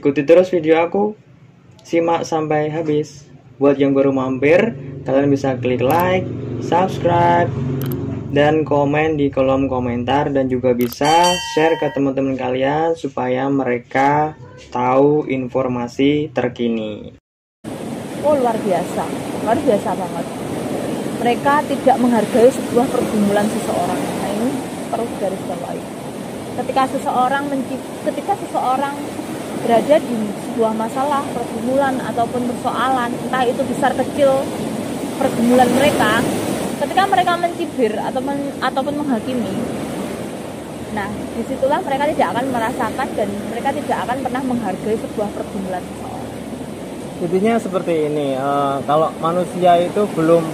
Ikuti terus video aku, simak sampai habis. Buat yang baru mampir, kalian bisa klik like, subscribe, dan komen di kolom komentar, dan juga bisa share ke teman-teman kalian supaya mereka tahu informasi terkini. Oh, luar biasa banget. Mereka tidak menghargai sebuah pergumulan seseorang. Nah, ini perlu garis bawahi. Ketika seseorang berada di sebuah masalah, pergumulan ataupun persoalan, entah itu besar kecil pergumulan mereka, ketika mereka mencibir ataupun menghakimi, nah disitulah mereka tidak akan merasakan dan mereka tidak akan pernah menghargai sebuah pergumulan seseorang. Intinya seperti ini, kalau manusia itu belum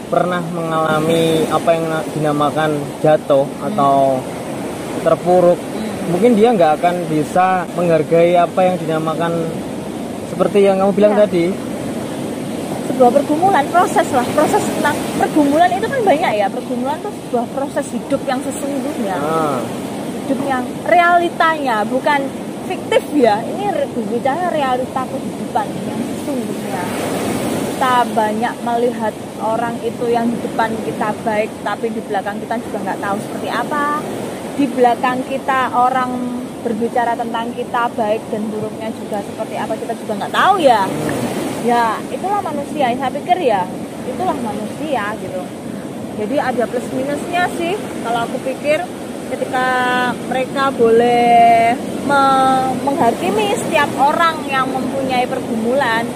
pernah mengalami apa yang dinamakan jatuh atau terpuruk, mungkin dia nggak akan bisa menghargai apa yang dinamakan seperti yang kamu bilang tadi, sebuah pergumulan, proses tentang pergumulan itu kan banyak ya. Pergumulan itu sebuah proses hidup yang sesungguhnya, hidup yang realitanya, bukan fiktif ya. Ini berbicara realita kehidupan yang sesungguhnya. Kita banyak melihat orang itu yang di depan kita baik, tapi di belakang kita juga nggak tahu seperti apa. Di belakang kita orang berbicara tentang kita baik dan buruknya juga seperti apa, kita juga nggak tahu ya. Ya itulah manusia, saya pikir ya itulah manusia gitu. Jadi ada plus minusnya sih kalau aku pikir. Ketika mereka boleh menghakimi setiap orang yang mempunyai pergumulan,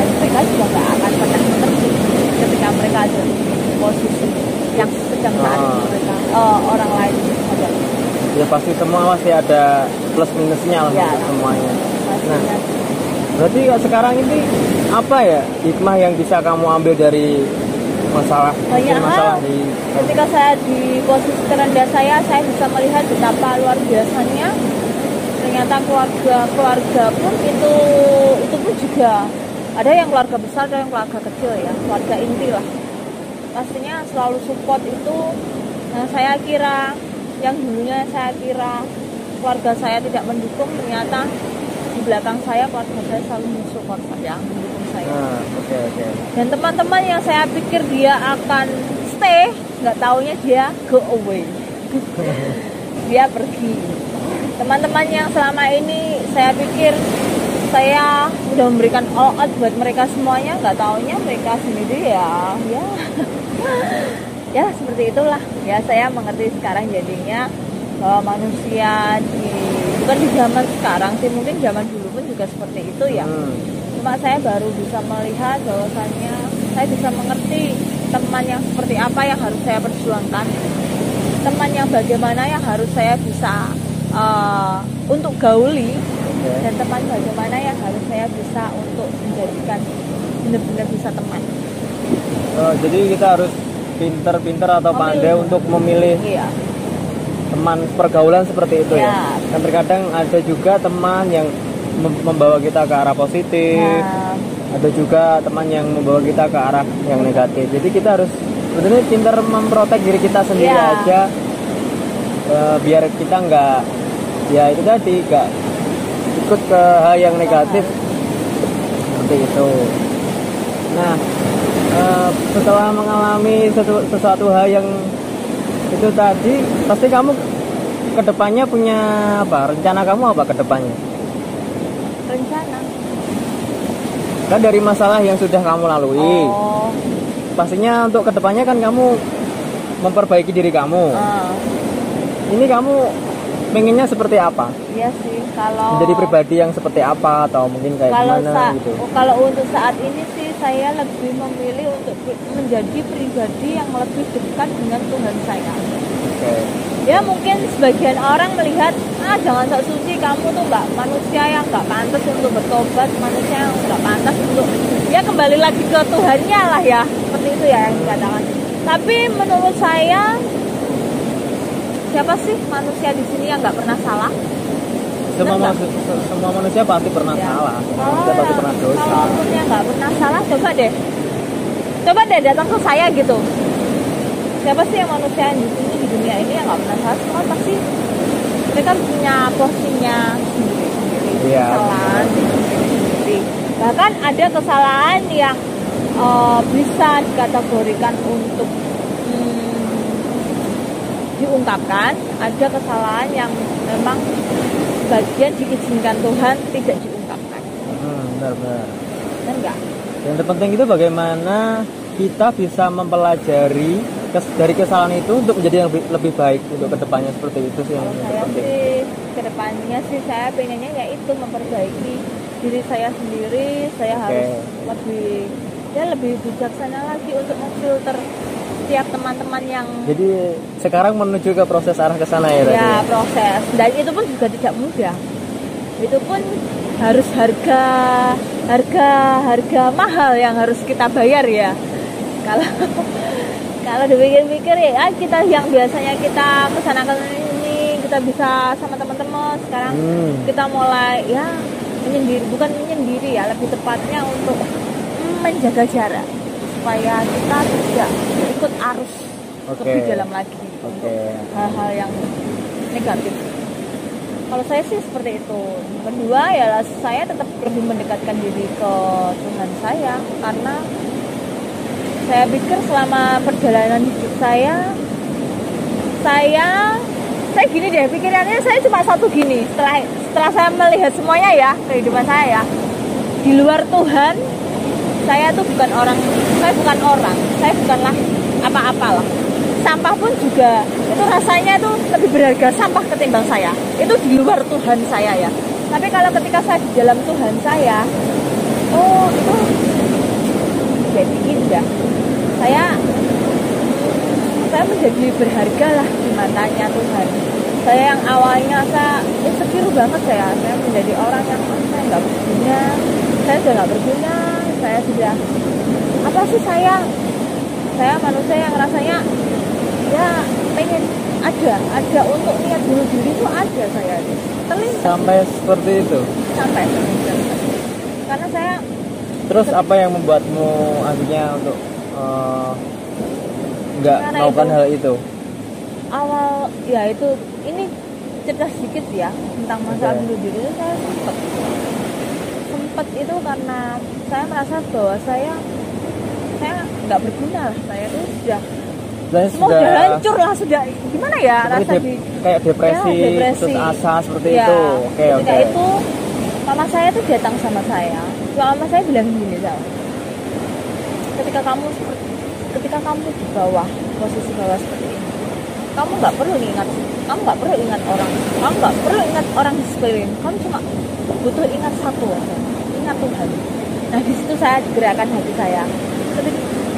dan mereka juga nggak akan pernah mengerti ketika mereka ada di posisi yang sedang saat ini mereka orang lain ada. Ya pasti semua masih ada plus minusnya lah ya, semuanya. Nah, berarti sekarang ini apa ya hikmah yang bisa kamu ambil dari masalah ketika saya di posisi terendah saya bisa melihat betapa luar biasanya ternyata keluarga pun itu pun juga ada yang keluarga besar, ada yang keluarga kecil ya, keluarga inti lah. Pastinya selalu support itu. Nah, saya kira yang dulunya saya kira keluarga saya tidak mendukung, ternyata di belakang saya keluarga saya selalu mensupport saya, mendukung saya. Okay. Dan teman-teman yang saya pikir dia akan stay, nggak taunya dia go away. Dia pergi. Teman-teman yang selama ini saya pikir saya udah memberikan all out buat mereka semuanya, nggak taunya mereka sendiri ya ya seperti itulah ya. Saya mengerti sekarang jadinya bahwa manusia bukan di zaman sekarang sih, mungkin zaman dulu pun juga seperti itu ya. Cuma saya baru bisa melihat bahwasannya saya bisa mengerti teman yang seperti apa yang harus saya perjuangkan, teman yang bagaimana yang harus saya bisa untuk gauli, dan teman bagaimana yang harus saya bisa untuk menjadikan benar-benar bisa teman. Jadi kita harus pinter-pinter atau pandai untuk memilih teman pergaulan seperti itu ya. Dan terkadang ada juga teman yang membawa kita ke arah positif, ada juga teman yang membawa kita ke arah yang negatif. Jadi kita harus sebenarnya pintar memprotek diri kita sendiri aja, biar kita nggak itu tadi nggak ikut ke hal yang negatif seperti itu. Nah, setelah mengalami sesuatu hal yang itu tadi, pasti kamu kedepannya punya apa? Rencana kamu apa kedepannya? Rencana? Kan dari masalah yang sudah kamu lalui, pastinya untuk kedepannya kan kamu memperbaiki diri kamu. Ini kamu pengennya seperti apa? Iya sih, kalau menjadi pribadi yang seperti apa atau mungkin kayak gimana gitu? Kalau untuk saat ini sih saya lebih memilih untuk menjadi pribadi yang lebih dekat dengan Tuhan saya. Ya mungkin sebagian orang melihat jangan sok suci, kamu tuh nggak manusia yang nggak pantas untuk bertobat, manusia yang nggak pantas untuk ya kembali lagi ke Tuhannya lah ya, seperti itu ya yang dikatakan. Tapi menurut saya siapa sih manusia di sini yang nggak pernah salah? Semua manusia pasti pernah salah. Manusia pasti pernah dosa. Kalaupun yang nggak pernah salah, coba deh datang ke saya gitu. Siapa sih yang manusia yang di sini di dunia ini yang nggak pernah salah? Semua pasti mereka punya porsinya sendiri-sendiri, kesalahan sendiri. Bahkan ada kesalahan yang bisa dikategorikan untuk diungkapkan, ada kesalahan yang memang bagian diizinkan Tuhan tidak diungkapkan. Benar-benar. Kan enggak? Yang terpenting itu bagaimana kita bisa mempelajari dari kesalahan itu untuk menjadi yang lebih baik untuk kedepannya, seperti itu sih yang saya penting. Sih kedepannya sih saya pengennya yaitu memperbaiki diri saya sendiri. Saya harus lebih bijaksana lagi untuk memfilter setiap teman-teman yang. Jadi sekarang menuju ke proses arah ke sana ya? Ya, proses. Dan itu pun juga tidak mudah. Itu pun harus harga mahal yang harus kita bayar ya. Kalau dipikir-pikir ya kita yang biasanya kita kesana ini kita bisa sama teman-teman, sekarang kita mulai ya bukan menyendiri ya, lebih tepatnya untuk menjaga jarak supaya kita tidak ikut arus lebih dalam lagi untuk hal-hal yang negatif. Kalau saya sih seperti itu. Kedua ya saya tetap lebih mendekatkan diri ke Tuhan saya, karena saya pikir selama perjalanan hidup saya gini deh pikirannya, saya cuma satu gini, setelah saya melihat semuanya ya kehidupan saya ya, di luar Tuhan saya bukanlah apa-apalah. Sampah pun juga itu rasanya itu lebih berharga sampah ketimbang saya. Itu di luar Tuhan saya ya. Tapi kalau ketika saya di dalam Tuhan saya, itu jadi indah. Saya menjadi berharga lah di matanya Tuhan. Saya yang awalnya saya insecure banget saya menjadi orang yang saya nggak berguna. Saya sudah nggak berguna. Saya sudah apa sih saya manusia yang rasanya ya pengen ada untuk niat bunuh diri itu ada saya sampai seperti itu karena saya. Terus apa yang membuatmu akhirnya untuk nggak melakukan hal itu? Awal ya itu ini cerita sedikit ya tentang masalah bunuh diri itu. Saya sempat itu karena saya merasa bahwa saya nggak berguna lah. Saya itu sudah hancur lah, sudah gimana ya kayak depresi, terus asa seperti itu. Ketika itu mama saya tuh datang sama saya. Mama saya bilang gini, ketika kamu di bawah, posisi bawah seperti ini, kamu nggak perlu ingat orang, kamu nggak perlu ingat orang di sekeliling, kamu cuma butuh ingat satu aja, ingat Tuhan. Nah di situ saya digerakkan hati saya.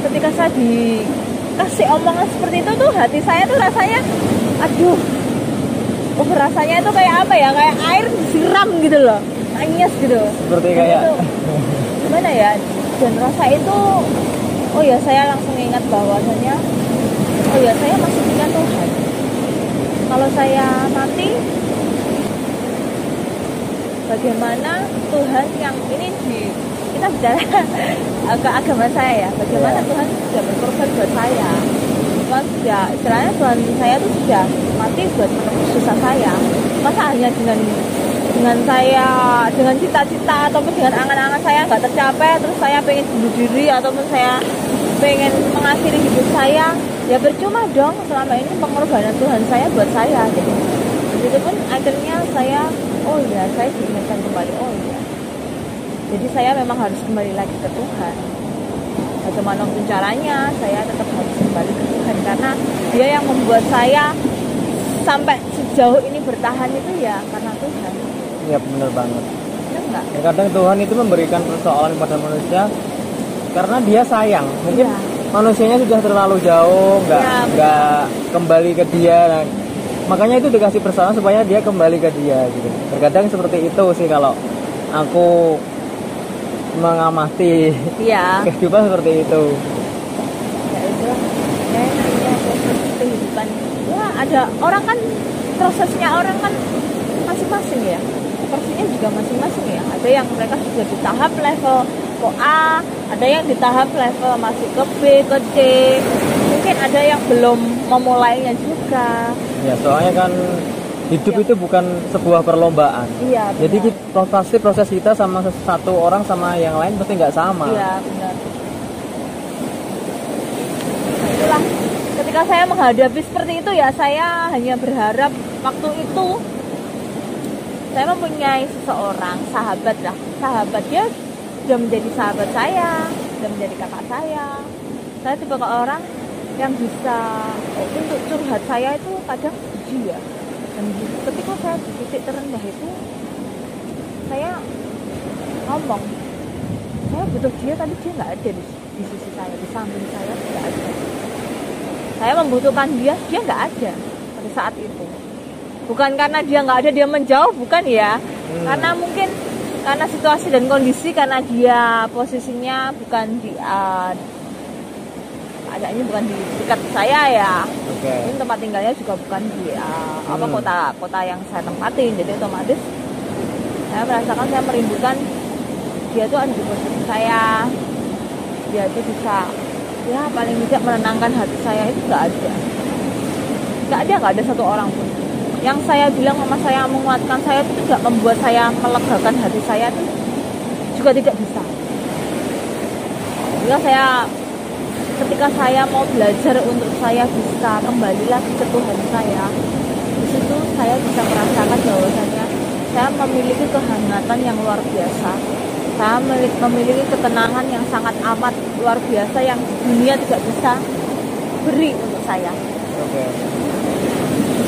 Ketika saya dikasih omongan seperti itu tuh hati saya tuh rasanya, rasanya itu kayak apa ya, kayak air disiram gitu loh, nangis gitu. Seperti kayak itu, gimana ya? Dan rasa itu, saya langsung ingat bahwasanya, saya masih punya Tuhan. Kalau saya mati, bagaimana Tuhan yang ini kita bicara ke agama saya ya, bagaimana Tuhan sudah berkorban buat saya. Istilahnya Tuhan saya itu sudah mati buat menebus dosa saya. Masa hanya dengan saya, dengan cita-cita ataupun dengan angan-angan saya nggak tercapai, terus saya pengen bunuh diri ataupun saya pengen mengakhiri hidup saya, ya percuma dong. Selama ini pengorbanan Tuhan saya buat saya gitu. Itu pun akhirnya saya diingatkan kembali, jadi saya memang harus kembali lagi ke Tuhan. Bagaimanapun caranya, saya tetap harus kembali ke Tuhan, karena Dia yang membuat saya sampai sejauh ini bertahan itu ya karena Tuhan. Iya benar banget. Enggak? Kadang Tuhan itu memberikan persoalan kepada manusia karena Dia sayang. Mungkin manusianya sudah terlalu jauh, nggak kembali ke Dia. Nah, makanya itu dikasih persoalan supaya Dia kembali ke Dia gitu. Terkadang seperti itu sih kalau aku mengamati kehidupan seperti itu. Ya itu proses kehidupan. Ya ada orang kan, prosesnya orang kan masing-masing ya. Porsinya juga masing-masing ya. Ada yang mereka sudah di tahap level A, ada yang di tahap level masih ke B, ke C. Mungkin ada yang belum memulainya juga. Ya soalnya kan Hidup itu bukan sebuah perlombaan. Iya, benar. Jadi pasti proses kita sama satu orang sama yang lain pasti nggak sama. Iya, benar. Itulah, ketika saya menghadapi seperti itu ya, saya hanya berharap waktu itu saya mempunyai seseorang, sahabat lah. Sahabat, dia sudah menjadi sahabat saya, sudah menjadi kakak saya. Saya tipe orang yang bisa untuk curhat saya itu kadang sedih ya. Dan ketika saya di titik terendah itu, saya ngomong, saya butuh dia, tapi dia nggak ada di sisi saya, di samping saya nggak ada. Saya membutuhkan dia nggak ada pada saat itu. Bukan karena dia nggak ada, dia menjauh, bukan ya. Karena mungkin karena situasi dan kondisi, karena dia posisinya bukan di adanya bukan di dekat saya ya. Ini tempat tinggalnya juga bukan di kota yang saya tempatin. Jadi otomatis saya merasakan saya merindukan dia tuh ada di posisi saya. Dia tuh bisa ya paling tidak menenangkan hati saya. Itu nggak ada satu orang pun. Yang saya bilang mama saya menguatkan saya itu tidak membuat saya melegakan hati saya, itu juga tidak bisa. Jadi ketika saya mau belajar untuk saya bisa kembali lagi ke Tuhan saya, di situ saya bisa merasakan bahwasanya saya memiliki kehangatan yang luar biasa. Saya memiliki ketenangan yang sangat amat luar biasa yang dunia tidak bisa beri untuk saya.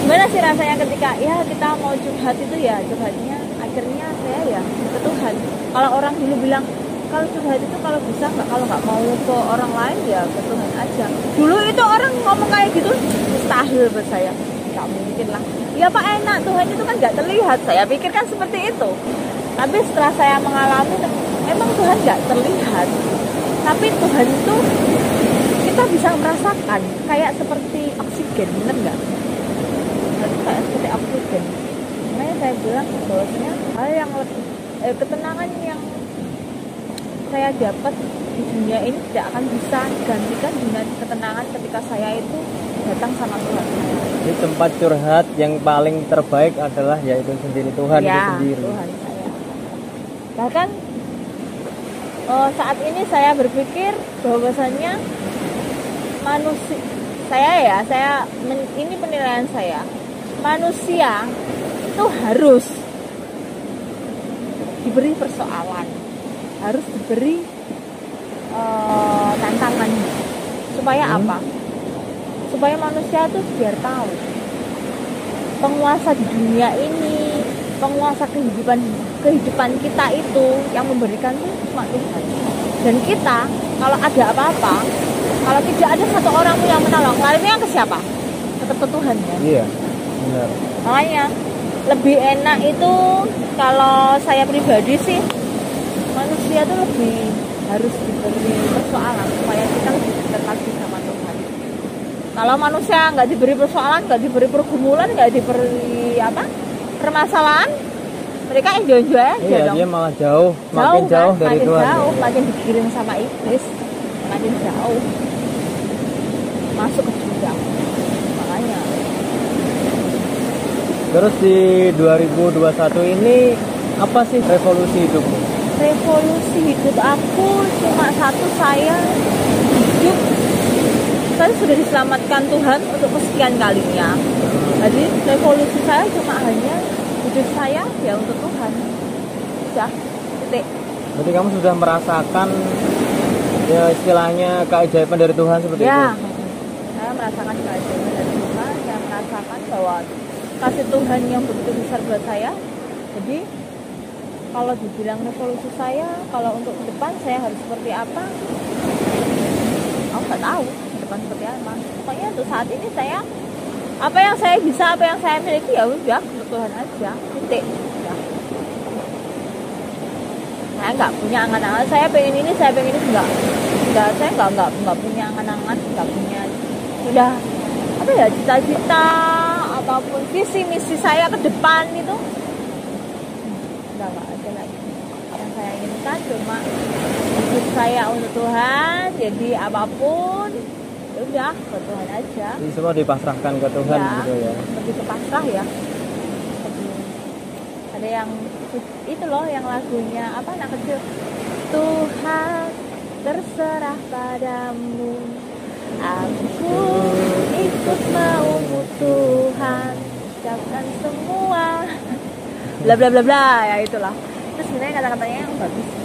Gimana sih rasanya ketika ya kita mau curhat itu ya, curhatnya akhirnya saya ya ke Tuhan. Kalau orang dulu bilang kalau curhat itu kalau bisa kalau nggak mau ke orang lain ya ke Tuhan aja. Dulu itu orang ngomong kayak gitu mustahil buat saya, nggak mungkin lah. Ya Pak, enak, Tuhan itu kan nggak terlihat. Saya pikir kan seperti itu. Tapi setelah saya mengalami, emang Tuhan nggak terlihat. Tapi Tuhan itu kita bisa merasakan kayak seperti oksigen, bener nggak? Kayak seperti oksigen. Makanya saya bilang bahwasanya hal yang ketenangan yang saya dapat di dunia ini tidak akan bisa digantikan dengan ketenangan ketika saya itu datang sama Tuhan. Jadi tempat curhat yang paling terbaik adalah yaitu sendiri Tuhan ya, itu sendiri. Tuhan saya. Bahkan saat ini saya berpikir bahwasanya manusia ini penilaian saya. Manusia itu harus diberi persoalan, harus diberi tantangan. Supaya apa? Supaya manusia itu biar tahu penguasa di dunia ini, penguasa kehidupan kita itu yang memberikan itu cuma Tuhan. Dan kita kalau ada apa-apa, kalau tidak ada satu orang pun yang menolong, larinya ke siapa? Tetap ke Tuhan ya. Iya. Benar. Makanya lebih enak itu kalau saya pribadi sih, manusia itu lebih harus diberi persoalan supaya kita lebih dekat lagi sama Tuhan. Kalau manusia nggak diberi persoalan, nggak diberi pergumulan, nggak diberi permasalahan, mereka enjoy aja dong. Dia malah makin jauh dari Tuhan. Makin digiring sama iblis, makin jauh masuk ke jurang. Makanya. Terus di 2021 ini apa sih revolusi hidupmu? Revolusi hidup aku cuma satu, saya hidup. Saya sudah diselamatkan Tuhan untuk kesekian kalinya. Jadi revolusi saya cuma hanya hidup saya ya untuk Tuhan. Sudah, titik. Berarti kamu sudah merasakan ya istilahnya keajaiban dari Tuhan seperti itu? Ya, saya merasakan keajaiban dari Tuhan. Saya merasakan bahwa kasih Tuhan yang begitu besar buat saya. Jadi kalau dibilang revolusi saya, kalau untuk ke depan saya harus seperti apa, aku nggak tahu ke depan seperti apa. Pokoknya untuk saat ini saya apa yang saya bisa, apa yang saya miliki ya udah untuk Tuhan aja, titik. Ya. Saya nggak punya angan-angan. Saya pengen ini, saya pengen ini saya nggak punya angan-angan, nggak punya sudah apa ya cita-cita apapun visi misi saya ke depan itu nggak ada lagi. Yang saya inginkan cuma hidup saya untuk Tuhan. Jadi apapun udah ke Tuhan aja. Jadi semua dipasrahkan ke Tuhan ya, gitu ya. Lebih ke pasrah ya. ada yang itu loh yang lagunya apa anak kecil, Tuhan terserah padamu, aku ikut maumu Tuhan, ucapkan semua bla bla bla bla, ya itulah. Terus sebenarnya kata-katanya yang bagus.